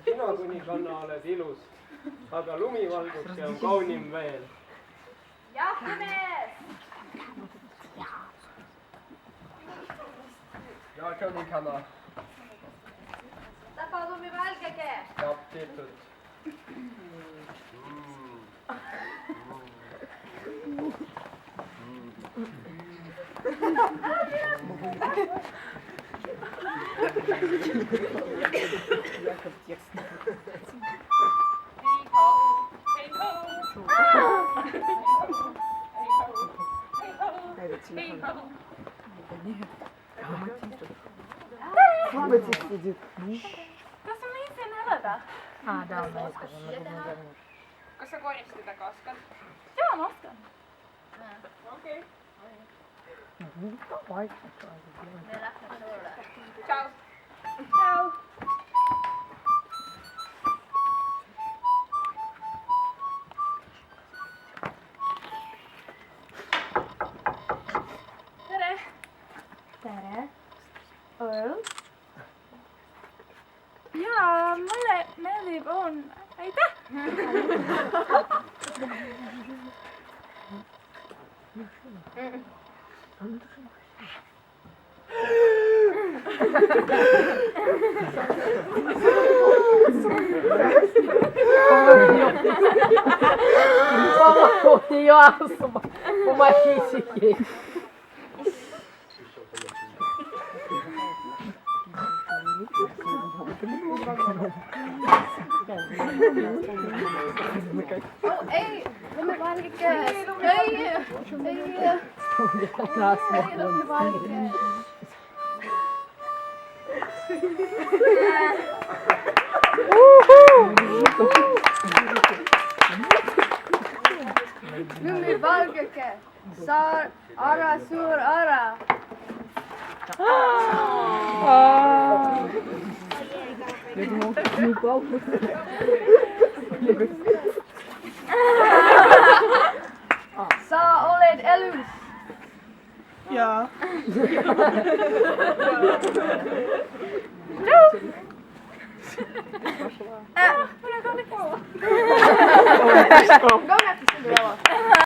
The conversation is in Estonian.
Sina, kuninganna, oled ilus, aga lumivalguke on kaunim veel. Jah, mees! Ja, kuninganna. Tapa lumivalgeke! Saab tehtud. Kas on meisen häleda? Tää on meistä. Kas sa koristada oskad? Joo, mä oskan. Okei. Me lähdemme sulle. Ciao. Ciao. Tere. Tere. Oi. Jaa, mulle meeldib on. Aitäh! Uma chique. Oh, ei! Lumivalgeke! Ei! Ei lumivalgeke! Lumivalgeke! Saar, ara, suur ara! Sa oled elus! Jaa. Muna kaunit kauan! Kaunit sinne lava.